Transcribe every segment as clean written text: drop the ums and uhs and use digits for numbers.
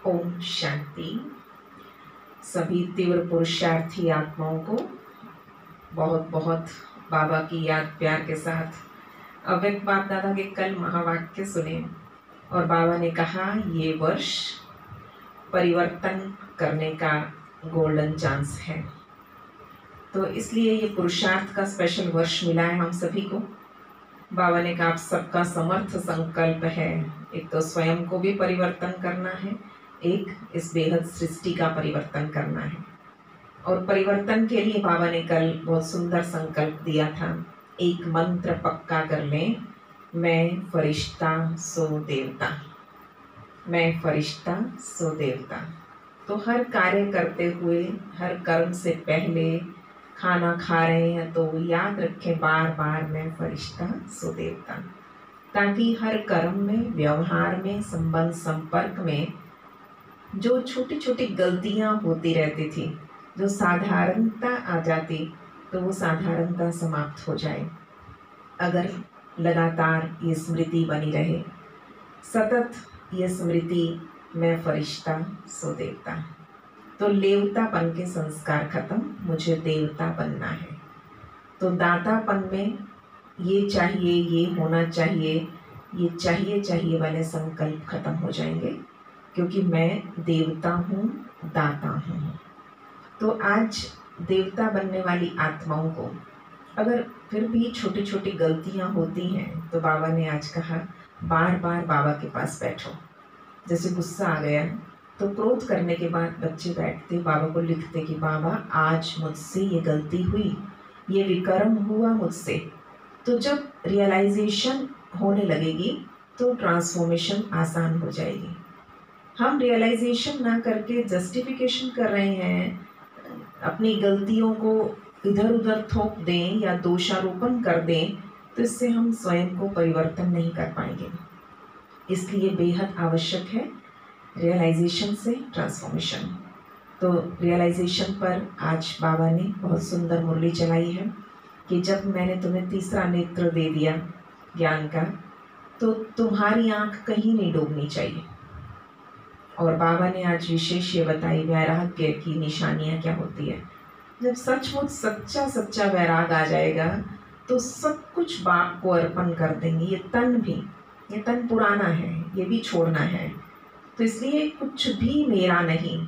ओम शांति। सभी तीव्र पुरुषार्थी आत्माओं को बहुत बहुत बाबा की याद प्यार के साथ अव्यक्त बाप दादा के कल महावाक्य सुने और बाबा ने कहा ये वर्ष परिवर्तन करने का गोल्डन चांस है। तो इसलिए ये पुरुषार्थ का स्पेशल वर्ष मिला है हम सभी को। बाबा ने कहा आप सबका समर्थ संकल्प है, एक तो स्वयं को भी परिवर्तन करना है, एक इस बेहद सृष्टि का परिवर्तन करना है। और परिवर्तन के लिए बाबा ने कल बहुत सुंदर संकल्प दिया था, एक मंत्र पक्का कर लें, मैं फरिश्ता सो देवता, मैं फरिश्ता सो देवता। तो हर कार्य करते हुए, हर कर्म से पहले, खाना खा रहे हैं तो याद रखें बार बार मैं फरिश्ता सो देवता, ताकि हर कर्म में, व्यवहार में, संबंध संपर्क में जो छोटी छोटी गलतियां होती रहती थी, जो साधारणता आ जाती, तो वो साधारणता समाप्त हो जाए। अगर लगातार ये स्मृति बनी रहे, सतत ये स्मृति मैं फरिश्ता सो देवता, तो लेवतापन के संस्कार खत्म, मुझे देवता बनना है। तो दातापन में ये चाहिए, ये होना चाहिए, ये चाहिए वाले संकल्प खत्म हो जाएंगे, क्योंकि मैं देवता हूँ, दाता हूँ। तो आज देवता बनने वाली आत्माओं को अगर फिर भी छोटी छोटी गलतियाँ होती हैं, तो बाबा ने आज कहा बार बार बाबा के पास बैठो। जैसे गुस्सा आ गया तो क्रोध करने के बाद बच्चे बैठते, बाबा को लिखते कि बाबा आज मुझसे ये गलती हुई, ये विकर्म हुआ मुझसे। तो जब रियलाइजेशन होने लगेगी तो ट्रांसफॉर्मेशन आसान हो जाएगी। हम रियलाइजेशन ना करके जस्टिफिकेशन कर रहे हैं, अपनी गलतियों को इधर उधर थोप दें या दोषारोपण कर दें, तो इससे हम स्वयं को परिवर्तन नहीं कर पाएंगे। इसलिए बेहद आवश्यक है रियलाइजेशन से ट्रांसफॉर्मेशन। तो रियलाइजेशन पर आज बाबा ने बहुत सुंदर मुरली चलाई है कि जब मैंने तुम्हें तीसरा नेत्र दे दिया ज्ञान का, तो तुम्हारी आंख कहीं नहीं डूबनी चाहिए। और बाबा ने आज विशेष ये बताई वैराग्य की निशानियाँ क्या होती है। जब सचमुच सच्चा सच्चा वैराग आ जाएगा तो सब कुछ बाप को अर्पण कर देंगे। ये तन भी, ये तन पुराना है, ये भी छोड़ना है, तो इसलिए कुछ भी मेरा नहीं।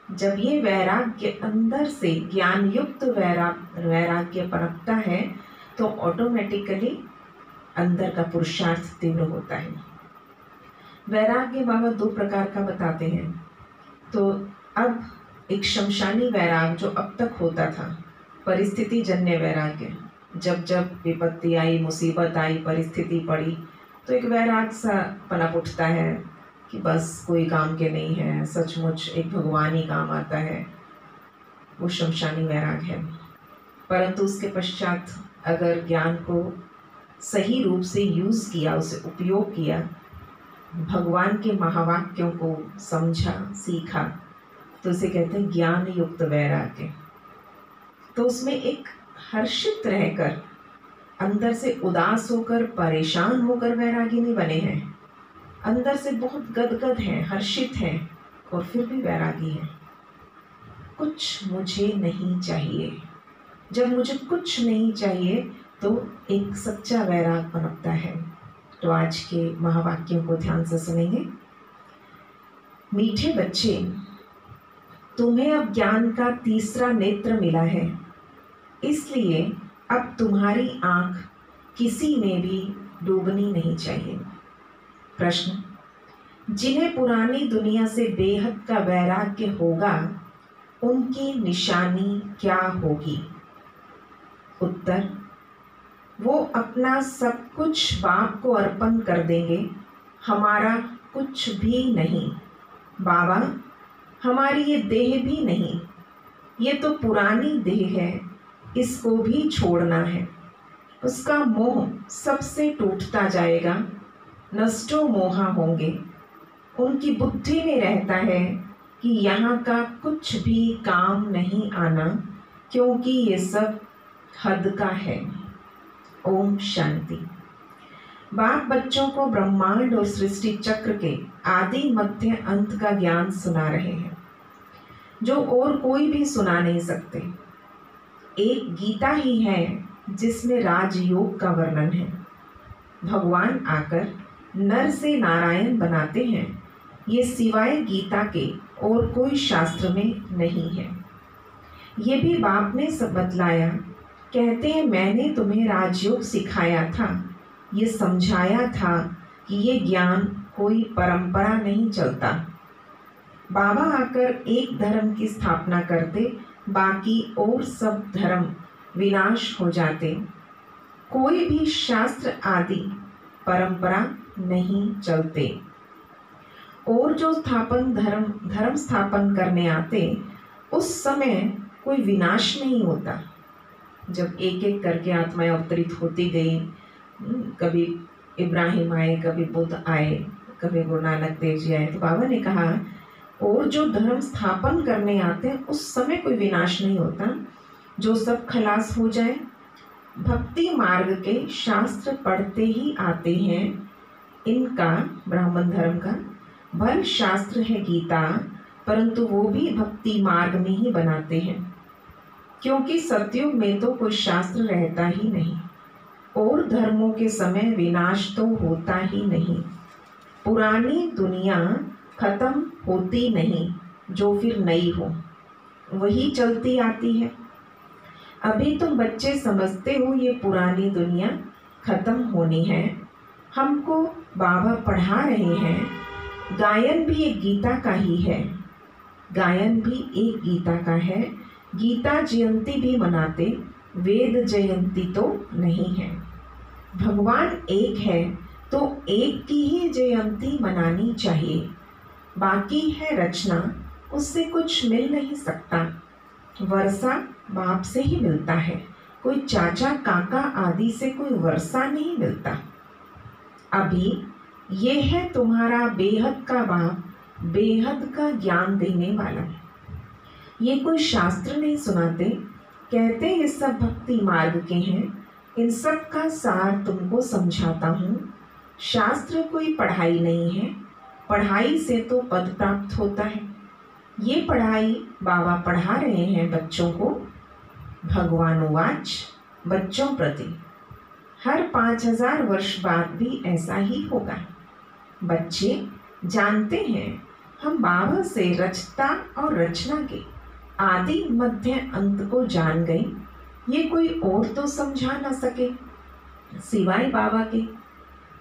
जब ये वैराग्य अंदर से ज्ञान युक्त वैराग्य पनपता है, तो ऑटोमेटिकली अंदर का पुरुषार्थ तीव्र होता है। वैराग्य बाबा दो प्रकार का बताते हैं। तो अब एक शमशानी वैराग जो अब तक होता था, परिस्थिति जन्य वैराग्य, जब जब विपत्ति आई, मुसीबत आई, परिस्थिति पड़ी, तो एक वैराग सा पनप उठता है कि बस कोई काम के नहीं है, सचमुच एक भगवान ही काम आता है। वो शमशानी वैराग है। परंतु उसके पश्चात अगर ज्ञान को सही रूप से यूज़ किया, उसे उपयोग किया, भगवान के महावाक्यों को समझा, सीखा, तो उसे कहते हैं ज्ञान युक्त वैराग्य। तो उसमें एक हर्षित रहकर, अंदर से उदास होकर, परेशान होकर वैरागी नहीं बने हैं, अंदर से बहुत गदगद हैं, हर्षित हैं, और फिर भी वैरागी हैं। कुछ मुझे नहीं चाहिए। जब मुझे कुछ नहीं चाहिए तो एक सच्चा वैराग पनपता है। तो आज के महावाक्यों को ध्यान से सुनेंगे। मीठे बच्चे, तुम्हें अब ज्ञान का तीसरा नेत्र मिला है, इसलिए अब तुम्हारी आंख किसी में भी डूबनी नहीं चाहिए। प्रश्न, जिन्हें पुरानी दुनिया से बेहद का वैराग्य होगा, उनकी निशानी क्या होगी? उत्तर, वो अपना सब कुछ बाप को अर्पण कर देंगे, हमारा कुछ भी नहीं। बाबा, हमारी ये देह भी नहीं, ये तो पुरानी देह है, इसको भी छोड़ना है। उसका मोह सबसे टूटता जाएगा, नष्टो मोहा होंगे। उनकी बुद्धि में रहता है कि यहाँ का कुछ भी काम नहीं आना, क्योंकि ये सब हद का है। ओम शांति। बाप बच्चों को ब्रह्मांड और सृष्टि चक्र के आदि मध्य अंत का ज्ञान सुना रहे हैं, जो और कोई भी सुना नहीं सकते। एक गीता ही है जिसमें राजयोग का वर्णन है। भगवान आकर नर से नारायण बनाते हैं, ये सिवाय गीता के और कोई शास्त्र में नहीं है। ये भी बाप ने सब बतलाया। कहते हैं मैंने तुम्हें राजयोग सिखाया था, ये समझाया था कि ये ज्ञान कोई परंपरा नहीं चलता। बाबा आकर एक धर्म की स्थापना करते, बाकी और सब धर्म विनाश हो जाते। कोई भी शास्त्र आदि परंपरा नहीं चलते। और जो धर्म स्थापन करने आते, उस समय कोई विनाश नहीं होता। जब एक एक करके आत्माएं अवतरित होती गई, कभी इब्राहिम आए, कभी बुद्ध आए, कभी गुरु नानक देव जी आए, तो बाबा ने कहा और जो धर्म स्थापन करने आते हैं उस समय कोई विनाश नहीं होता, जो सब खलास हो जाए। भक्ति मार्ग के शास्त्र पढ़ते ही आते हैं। इनका ब्राह्मण धर्म का भल शास्त्र है गीता, परंतु वो भी भक्ति मार्ग में ही बनाते हैं, क्योंकि सतयुग में तो कोई शास्त्र रहता ही नहीं और धर्मों के समय विनाश तो होता ही नहीं। पुरानी दुनिया खत्म होती नहीं, जो फिर नई हो वही चलती आती है। अभी तुम बच्चे समझते हो ये पुरानी दुनिया खत्म होनी है। हमको बाबा पढ़ा रहे हैं। गायन भी एक गीता का ही है, गायन भी एक गीता का है। गीता जयंती भी मनाते, वेद जयंती तो नहीं है। भगवान एक है तो एक की ही जयंती मनानी चाहिए। बाकी है रचना, उससे कुछ मिल नहीं सकता। वर्षा बाप से ही मिलता है, कोई चाचा काका आदि से कोई वर्षा नहीं मिलता। अभी ये है तुम्हारा बेहद का बाप, बेहद का ज्ञान देने वाला। ये कोई शास्त्र नहीं सुनाते, कहते ये सब भक्ति मार्ग के हैं। इन सब का सार तुमको समझाता हूँ। शास्त्र कोई पढ़ाई नहीं है, पढ़ाई से तो पद प्राप्त होता है। ये पढ़ाई बाबा पढ़ा रहे हैं बच्चों को। भगवानुवाच बच्चों प्रति हर 5000 वर्ष बाद भी ऐसा ही होगा। बच्चे जानते हैं हम बाबा से रचता और रचना के आदि मध्य अंत को जान गए। ये कोई और तो समझा न सके सिवाय बाबा के।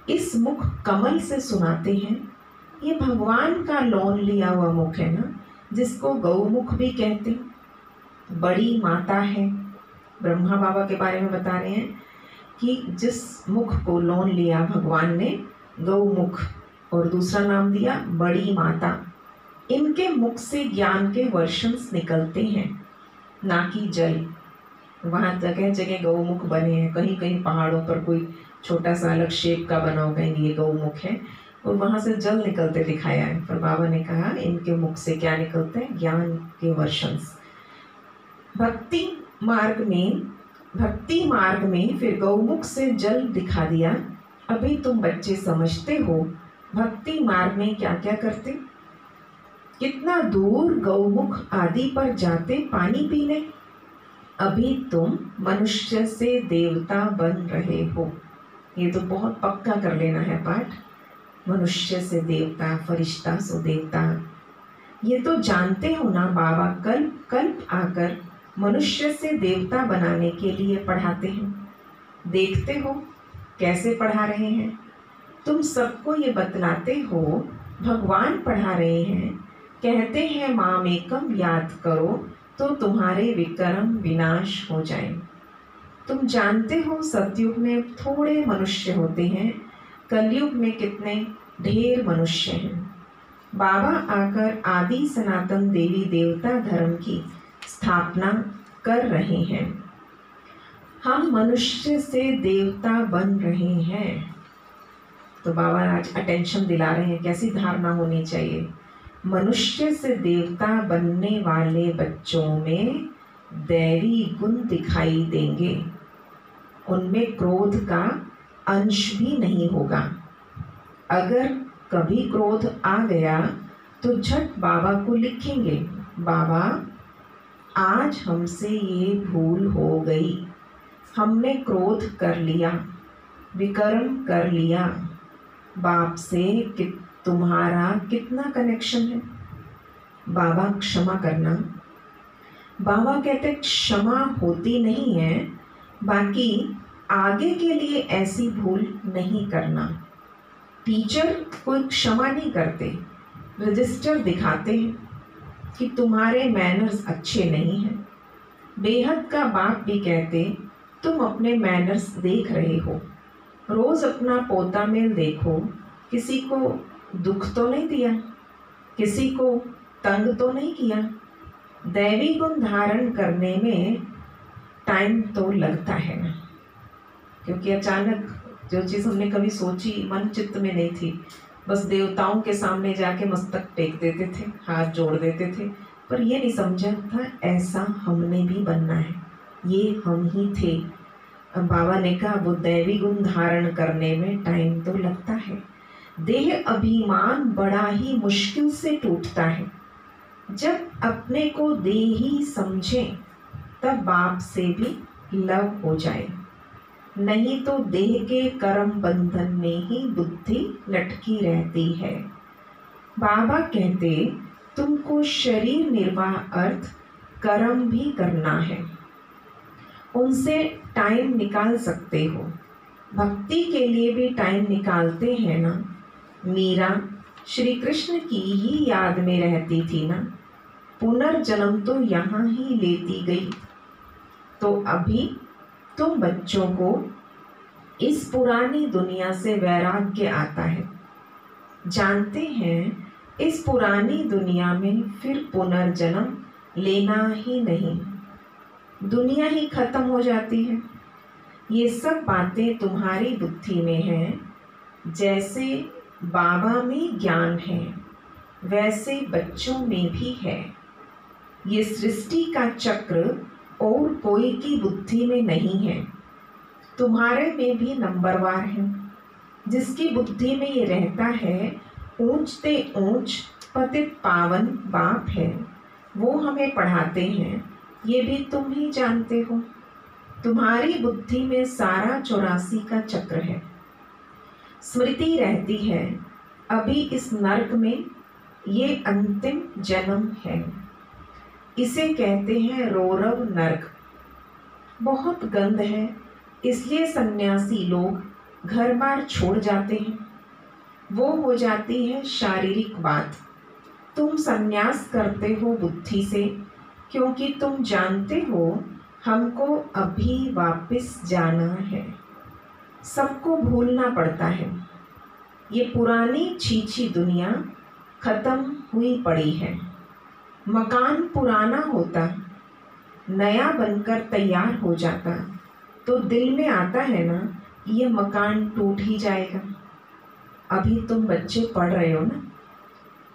इस मुख कमल से सुनाते हैं। ये भगवान का लोन लिया हुआ मुख है ना, जिसको गौमुख भी कहते हैं। बड़ी माता है। ब्रह्मा बाबा के बारे में बता रहे हैं कि जिस मुख को लोन लिया भगवान ने, गौमुख, और दूसरा नाम दिया बड़ी माता। इनके मुख से ज्ञान के वर्षंस निकलते हैं, ना कि जल। वहाँ जगह जगह गौमुख बने हैं। कहीं कहीं पहाड़ों पर कोई छोटा सा अलग शेप का बना होगा, ये गौमुख है, और वहाँ से जल निकलते दिखाया है। पर बाबा ने कहा इनके मुख से क्या निकलते हैं? ज्ञान के वर्षंस। भक्ति मार्ग में फिर गौमुख से जल दिखा दिया। अभी तुम बच्चे समझते हो भक्ति मार्ग में क्या क्या करते। कितना दूर गौमुख आदि पर जाते पानी पीने। अभी तुम मनुष्य से देवता बन रहे हो। ये तो बहुत पक्का कर लेना है पाठ। मनुष्य से देवता, फरिश्ता सो देवता। ये तो जानते हो ना, बाबा कल्प कल्प आकर मनुष्य से देवता बनाने के लिए पढ़ाते हैं। देखते हो कैसे पढ़ा रहे हैं। तुम सबको ये बतलाते हो भगवान पढ़ा रहे हैं। कहते हैं माम एकम याद करो तो तुम्हारे विक्रम विनाश हो जाए। तुम जानते हो सतयुग में थोड़े मनुष्य होते हैं, कलयुग में कितने ढेर मनुष्य हैं। बाबा आकर आदि सनातन देवी देवता धर्म की स्थापना कर रहे हैं। हम मनुष्य से देवता बन रहे हैं। तो बाबा आज अटेंशन दिला रहे हैं कैसी धारणा होनी चाहिए। मनुष्य से देवता बनने वाले बच्चों में दैवी गुण दिखाई देंगे। उनमें क्रोध का अंश भी नहीं होगा। अगर कभी क्रोध आ गया तो झट बाबा को लिखेंगे, बाबा आज हमसे ये भूल हो गई, हमने क्रोध कर लिया, विकर्म कर लिया। बाप से तुम्हारा कितना कनेक्शन है। बाबा क्षमा करना। बाबा कहते क्षमा होती नहीं है, बाकी आगे के लिए ऐसी भूल नहीं करना। टीचर कोई क्षमा नहीं करते, रजिस्टर दिखाते हैं कि तुम्हारे मैनर्स अच्छे नहीं हैं। बेहद का बाप भी कहते तुम अपने मैनर्स देख रहे हो, रोज़ अपना पोता मेल देखो, किसी को दुख तो नहीं दिया, किसी को तंग तो नहीं किया। दैवी गुण धारण करने में टाइम तो लगता है ना, क्योंकि अचानक जो चीज़ हमने कभी सोची मन चित्त में नहीं थी, बस देवताओं के सामने जाके मस्तक टेक देते थे, हाथ जोड़ देते थे, पर ये नहीं समझा था ऐसा हमने भी बनना है, ये हम ही थे। अब बाबा ने कहा वो दैवी गुण धारण करने में टाइम तो लगता है। देह अभिमान बड़ा ही मुश्किल से टूटता है। जब अपने को देही समझें तब बाप से भी लव हो जाए, नहीं तो देह के कर्म बंधन में ही बुद्धि लटकी रहती है। बाबा कहते तुमको शरीर निर्वाह अर्थ कर्म भी करना है, उनसे टाइम निकाल सकते हो। भक्ति के लिए भी टाइम निकालते हैं ना। मीरा श्री कृष्ण की ही याद में रहती थी ना, पुनर्जन्म तो यहाँ ही लेती गई। तो अभी तुम बच्चों को इस पुरानी दुनिया से वैराग्य आता है, जानते हैं इस पुरानी दुनिया में फिर पुनर्जन्म लेना ही नहीं, दुनिया ही खत्म हो जाती है। ये सब बातें तुम्हारी बुद्धि में हैं। जैसे बाबा में ज्ञान है वैसे बच्चों में भी है। ये सृष्टि का चक्र और कोई की बुद्धि में नहीं है, तुम्हारे में भी नंबरवार है। जिसकी बुद्धि में ये रहता है ऊंचते ऊंच पतित पावन बाप है, वो हमें पढ़ाते हैं, ये भी तुम ही जानते हो। तुम्हारी बुद्धि में सारा 84 का चक्र है। स्मृति रहती है अभी इस नरक में ये अंतिम जन्म है, इसे कहते हैं रौरव नरक। बहुत गंध है, इसलिए सन्यासी लोग घर बार छोड़ जाते हैं। वो हो जाती है शारीरिक बात। तुम सन्यास करते हो बुद्धि से, क्योंकि तुम जानते हो हमको अभी वापस जाना है। सबको भूलना पड़ता है। ये पुरानी छीछी दुनिया खत्म हुई पड़ी है। मकान पुराना होता, नया बनकर तैयार हो जाता तो दिल में आता है ना ये मकान टूट ही जाएगा। अभी तुम बच्चे पढ़ रहे हो ना,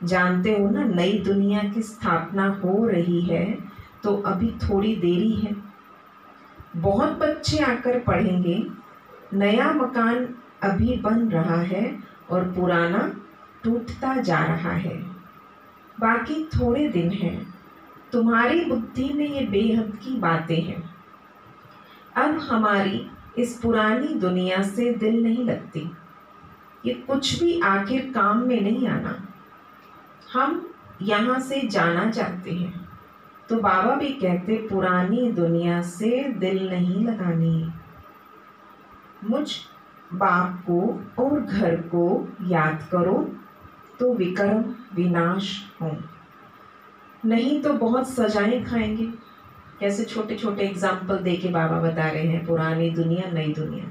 जानते हो ना नई दुनिया की स्थापना हो रही है, तो अभी थोड़ी देरी है। बहुत बच्चे आकर पढ़ेंगे, नया मकान अभी बन रहा है और पुराना टूटता जा रहा है। बाकी थोड़े दिन हैं। तुम्हारी बुद्धि में ये बेहद की बातें हैं। अब हमारी इस पुरानी दुनिया से दिल नहीं लगती। ये कुछ भी आखिर काम में नहीं आना। हम यहाँ से जाना चाहते हैं। तो बाबा भी कहते पुरानी दुनिया से दिल नहीं लगानी। मुझ बाप को और घर को याद करो तो विकर्म विनाश हो, नहीं तो बहुत सजाएं खाएंगे। कैसे छोटे छोटे एग्जाम्पल दे के बाबा बता रहे हैं, पुरानी दुनिया नई दुनिया।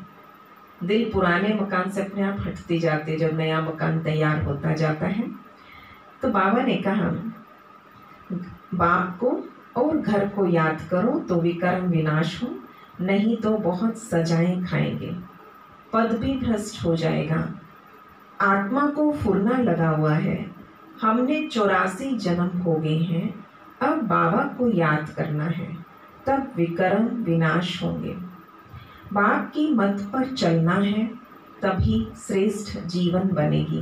दिल पुराने मकान से अपने आप हटते जाते जब नया मकान तैयार होता जाता है। तो बाबा ने कहा बाप को और घर को याद करो तो विकर्म विनाश हो, नहीं तो बहुत सजाएं खाएंगे, पद भी भ्रष्ट हो जाएगा। आत्मा को फुरना लगा हुआ है। हमने 84 जन्म हो गए हैं, अब बाबा को याद करना है, तब विकर्म विनाश होंगे। बाप की मत पर चलना है, तभी श्रेष्ठ जीवन बनेगी।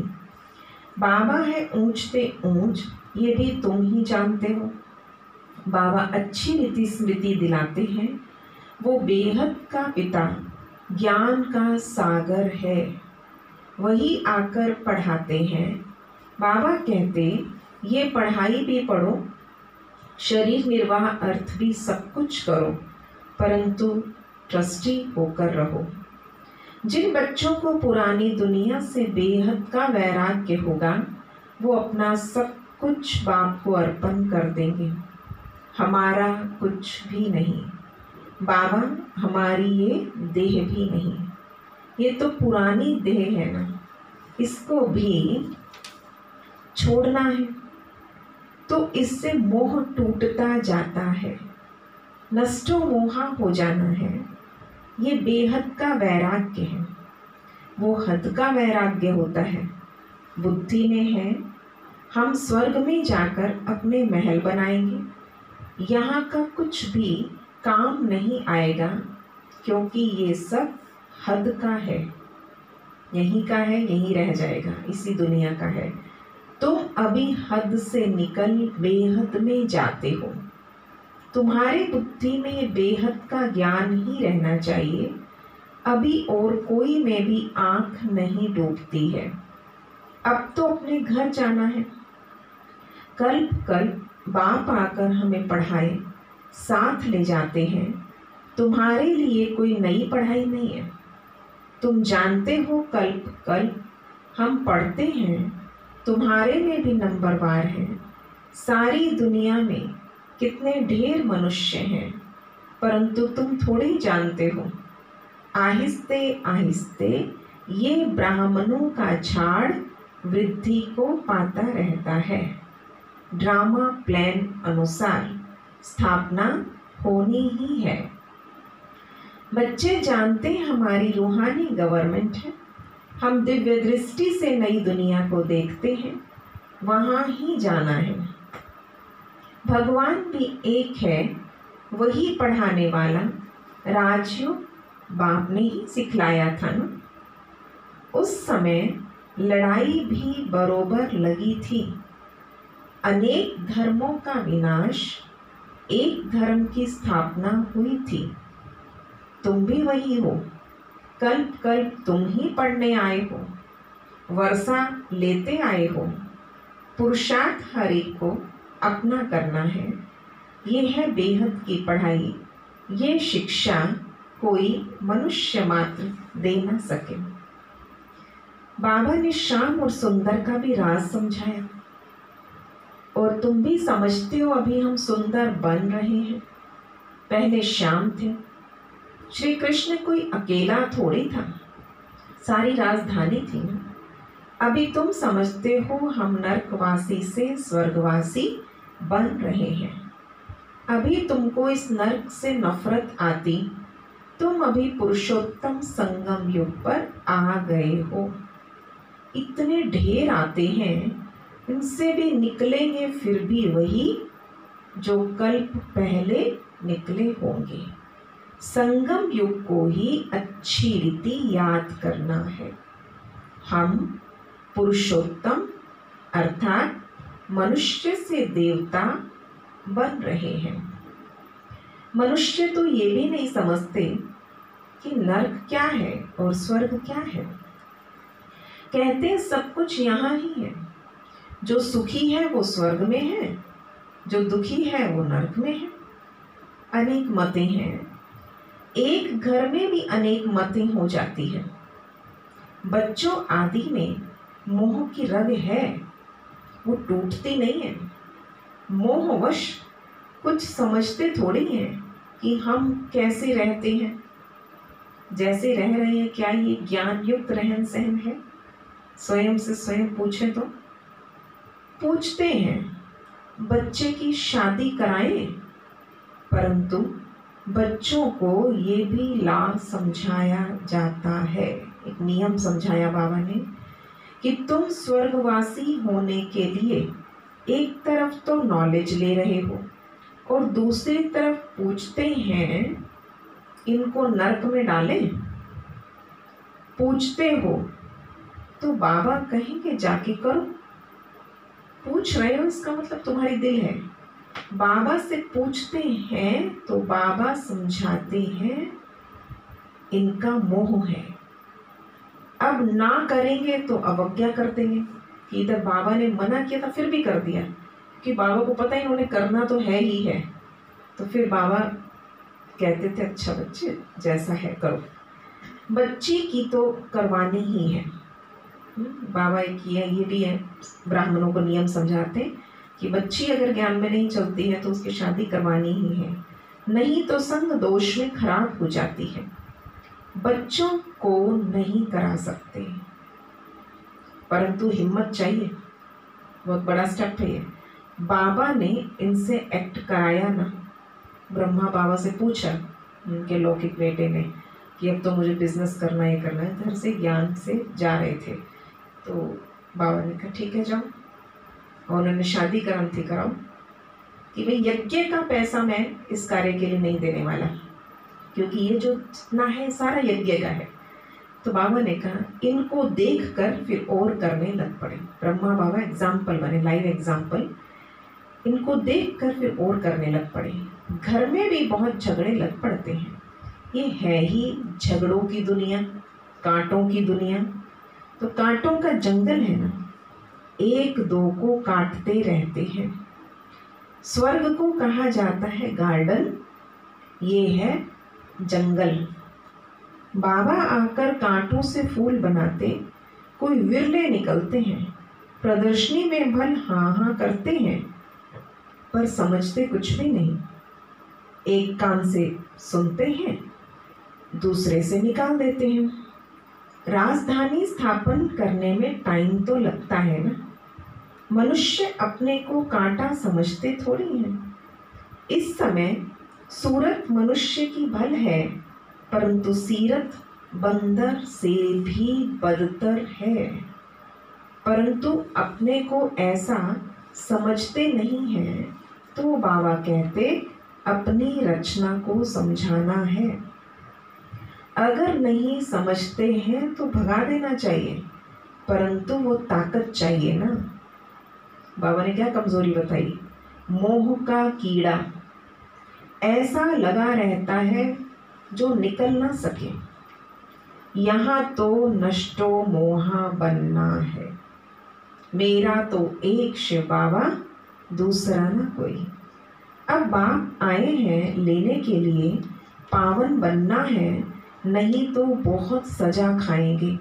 बाबा है ऊंचते ऊंच, ये भी तुम ही जानते हो। बाबा अच्छी रीति स्मृति दिलाते हैं। वो बेहद का पिता, ज्ञान का सागर है, वही आकर पढ़ाते हैं। बाबा कहते ये पढ़ाई भी पढ़ो, शरीर निर्वाह अर्थ भी सब कुछ करो, परंतु ट्रस्टी होकर रहो। जिन बच्चों को पुरानी दुनिया से बेहद का वैराग्य होगा, वो अपना सब कुछ बाप को अर्पण कर देंगे। हमारा कुछ भी नहीं बाबा, हमारी ये देह भी नहीं, ये तो पुरानी देह है ना, इसको भी छोड़ना है। तो इससे मोह टूटता जाता है, नष्टो मोहा हो जाना है। ये बेहद का वैराग्य है, वो हद का वैराग्य होता है। बुद्धि में है हम स्वर्ग में जाकर अपने महल बनाएंगे, यहाँ का कुछ भी काम नहीं आएगा, क्योंकि ये सब हद का है, यहीं का है, यहीं रह जाएगा, इसी दुनिया का है। तुम अभी हद से निकल बेहद में जाते हो। तुम्हारी बुद्धि में बेहद का ज्ञान ही रहना चाहिए। अभी और कोई में भी आंख नहीं डूबती है। अब तो अपने घर जाना है। कल्प कल्प बाप आकर हमें पढ़ाए, साथ ले जाते हैं। तुम्हारे लिए कोई नई पढ़ाई नहीं है। तुम जानते हो कल्प कल्प हम पढ़ते हैं, तुम्हारे में भी नंबरवार हैं। सारी दुनिया में कितने ढेर मनुष्य हैं, परंतु तुम थोड़ी जानते हो। आहिस्ते आहिस्ते ये ब्राह्मणों का झाड़ वृद्धि को पाता रहता है। ड्रामा प्लान अनुसार स्थापना होनी ही है। बच्चे जानते हैं हमारी रूहानी गवर्नमेंट है। हम दिव्य दृष्टि से नई दुनिया को देखते हैं, वहाँ ही जाना है। भगवान भी एक है, वही पढ़ाने वाला। राजयोग बाप ने ही सिखलाया था ना। उस समय लड़ाई भी बरोबर लगी थी। अनेक धर्मों का विनाश, एक धर्म की स्थापना हुई थी। तुम भी वही हो। कल्प कल्प तुम ही पढ़ने आए हो, वर्षा लेते आए हो। पुरुषार्थ हर एक को अपना करना है। ये है बेहद की पढ़ाई। ये शिक्षा कोई मनुष्य मात्र दे न सके। बाबा ने श्याम और सुंदर का भी राज समझाया, और तुम भी समझते हो अभी हम सुंदर बन रहे हैं। पहले श्याम थे। श्री कृष्ण कोई अकेला थोड़ी था, सारी राजधानी थी ना। अभी तुम समझते हो हम नरकवासी से स्वर्गवासी बन रहे हैं। अभी तुमको इस नरक से नफरत आती, तुम अभी पुरुषोत्तम संगम युग पर आ गए हो। इतने ढेर आते हैं, इनसे भी निकलेंगे फिर भी वही जो कल्प पहले निकले होंगे। संगम युग को ही अच्छी रीति याद करना है। हम पुरुषोत्तम अर्थात मनुष्य से देवता बन रहे हैं। मनुष्य तो ये भी नहीं समझते कि नरक क्या है और स्वर्ग क्या है। कहते हैं सब कुछ यहाँ ही है। जो सुखी है वो स्वर्ग में है, जो दुखी है वो नरक में है। अनेक मतें हैं, एक घर में भी अनेक मतें हो जाती है। बच्चों आदि में मोह की रग है, वो टूटती नहीं है। मोहवश कुछ समझते थोड़ी हैं कि हम कैसे रहते हैं। जैसे रह रहे हैं, क्या ये ज्ञान युक्त रहन सहन है? स्वयं से स्वयं पूछे तो पूछते हैं बच्चे की शादी कराएं, परंतु बच्चों को ये भी ला समझाया जाता है। एक नियम समझाया बाबा ने कि तुम स्वर्गवासी होने के लिए एक तरफ तो नॉलेज ले रहे हो और दूसरी तरफ पूछते हैं इनको नरक में डालें। पूछते हो तो बाबा कहेंगे जाके करो। पूछ रहे हो इसका मतलब तुम्हारी दिल है। बाबा से पूछते हैं तो बाबा समझाते हैं इनका मोह है। अब ना करेंगे तो अवज्ञा कर देंगे कि इधर बाबा ने मना किया था फिर भी कर दिया, कि बाबा को पता ही इन्होंने करना तो है ही है। तो फिर बाबा कहते थे अच्छा बच्चे जैसा है करो। बच्ची की तो करवानी ही है। बाबा ये भी है, ब्राह्मणों को नियम समझाते हैं कि बच्ची अगर ज्ञान में नहीं चलती है तो उसकी शादी करवानी ही है, नहीं तो संग दोष में खराब हो जाती है। बच्चों को नहीं करा सकते, परंतु हिम्मत चाहिए, बहुत बड़ा स्टेप है ये। बाबा ने इनसे एक्ट कराया ना। ब्रह्मा बाबा से पूछा उनके लौकिक बेटे ने कि अब तो मुझे बिजनेस करना ही करना है, घर से ज्ञान से जा रहे थे। तो बाबा ने कहा ठीक है जाओ, और उन्होंने शादी करानी थी कराओ, कि भाई यज्ञ का पैसा मैं इस कार्य के लिए नहीं देने वाला, क्योंकि ये जो जितना है सारा यज्ञ का है। तो बाबा ने कहा इनको देखकर फिर और करने लग पड़े। ब्रह्मा बाबा एग्जाम्पल बने, लाइव एग्जाम्पल। इनको देखकर फिर और करने लग पड़े। घर में भी बहुत झगड़े लग पड़ते हैं, ये है ही झगड़ों की दुनिया, कांटों की दुनिया। तो कांटों का जंगल है ना, एक दो को काटते रहते हैं। स्वर्ग को कहा जाता है गार्डन, ये है जंगल। बाबा आकर कांटों से फूल बनाते, कोई विरले निकलते हैं। प्रदर्शनी में भल हाँ हाँ करते हैं, पर समझते कुछ भी नहीं। एक कान से सुनते हैं, दूसरे से निकाल देते हैं। राजधानी स्थापन करने में टाइम तो लगता है ना। मनुष्य अपने को कांटा समझते थोड़ी हैं। इस समय सूरत मनुष्य की भल है, परंतु सीरत बंदर से भी बदतर है। परंतु अपने को ऐसा समझते नहीं हैं, तो बाबा कहते अपनी रचना को समझाना है। अगर नहीं समझते हैं तो भगा देना चाहिए, परंतु वो ताकत चाहिए ना। बाबा ने क्या कमजोरी बताई? मोह का कीड़ा ऐसा लगा रहता है जो निकल ना सके। यहाँ तो नष्टो मोहा बनना है। मेरा तो एक शिव बाबा, दूसरा ना कोई। अब बाप आए हैं लेने के लिए, पावन बनना है, नहीं तो बहुत सजा खाएंगे,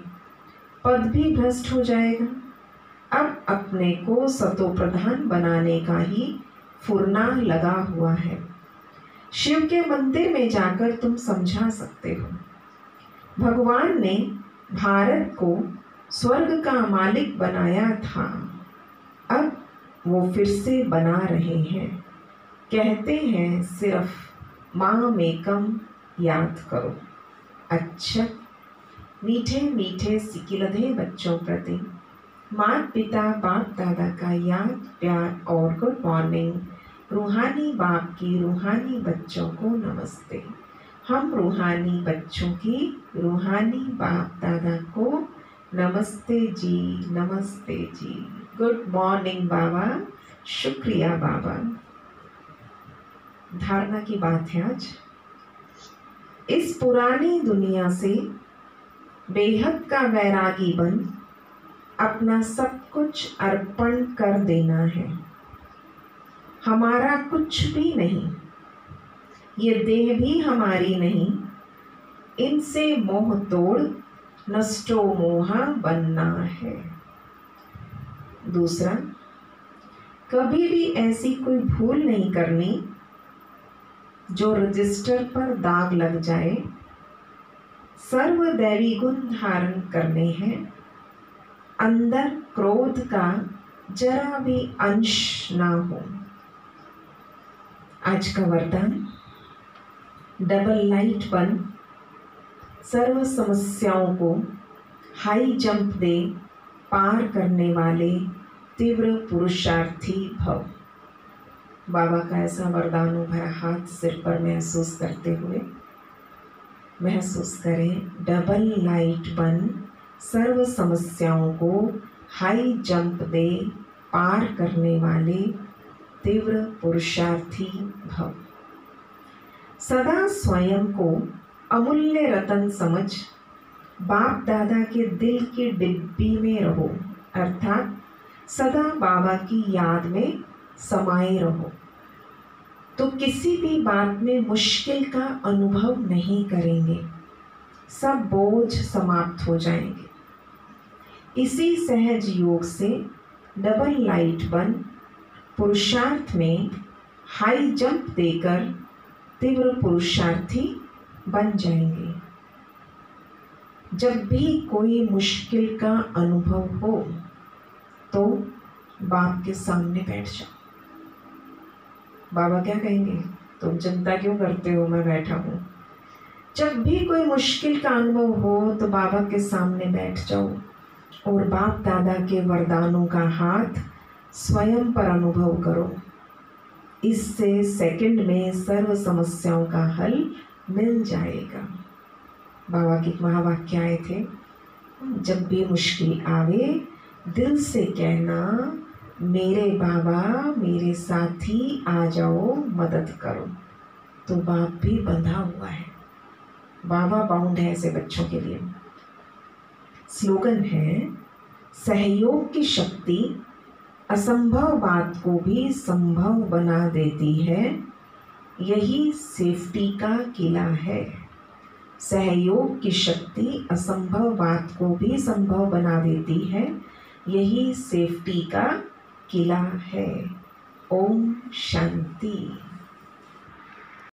पद भी भ्रष्ट हो जाएगा। अब अपने को सतो प्रधान बनाने का ही फुरना लगा हुआ है। शिव के मंदिर में जाकर तुम समझा सकते हो। भगवान ने भारत को स्वर्ग का मालिक बनाया था, अब वो फिर से बना रहे हैं। कहते हैं सिर्फ माँ मेकम याद करो। अच्छा, मीठे मीठे सिकिलधे बच्चों प्रति माता पिता बाप दादा का याद प्यार और गुड मॉर्निंग। रूहानी बाप की रूहानी बच्चों को नमस्ते। हम रूहानी बच्चों की रूहानी बाप दादा को नमस्ते जी, नमस्ते जी। गुड मॉर्निंग बाबा, शुक्रिया बाबा। धारणा की बात है आज। इस पुरानी दुनिया से बेहद का वैरागी बन अपना सब कुछ अर्पण कर देना है। हमारा कुछ भी नहीं, ये देह भी हमारी नहीं। इनसे मोह तोड़ नष्टो मोहा बनना है। दूसरा, कभी भी ऐसी कोई भूल नहीं करनी जो रजिस्टर पर दाग लग जाए। सर्वदैवी गुण धारण करने हैं, अंदर क्रोध का जरा भी अंश ना हो। आज का वरदान, डबल लाइट बन सर्व समस्याओं को हाई जंप दे पार करने वाले तीव्र पुरुषार्थी भव। बाबा का ऐसा वरदानों भरा हाथ सिर पर महसूस करते हुए महसूस करें डबल लाइट बन सर्व समस्याओं को हाई जंप दे पार करने वाले तीव्र पुरुषार्थी भव। सदा स्वयं को अमूल्य रतन समझ बाप दादा के दिल की डिब्बी में रहो, अर्थात सदा बाबा की याद में समाये रहो, तो किसी भी बात में मुश्किल का अनुभव नहीं करेंगे, सब बोझ समाप्त हो जाएंगे। इसी सहज योग से डबल लाइट बन पुरुषार्थ में हाई जंप देकर तीव्र पुरुषार्थी बन जाएंगे। जब भी कोई मुश्किल का अनुभव हो तो बाप के सामने बैठ जाओ। बाबा क्या कहेंगे, तुम चिंता क्यों करते हो, मैं बैठा हूँ। जब भी कोई मुश्किल का अनुभव हो तो बाबा के सामने बैठ जाओ और बाप दादा के वरदानों का हाथ स्वयं पर अनुभव करो। इससे सेकंड में सर्व समस्याओं का हल मिल जाएगा। बाबा की महावाक्य आए थे, जब भी मुश्किल आवे दिल से कहना, मेरे बाबा मेरे साथी आ जाओ मदद करो। तो बाप भी बंधा हुआ है, बाबा बाउंड है ऐसे बच्चों के लिए। स्लोगन है, सहयोग की शक्ति असंभव बात को भी संभव बना देती है, यही सेफ्टी का किला है। सहयोग की शक्ति असंभव बात को भी संभव बना देती है, यही सेफ्टी का किला है। ओम शांति।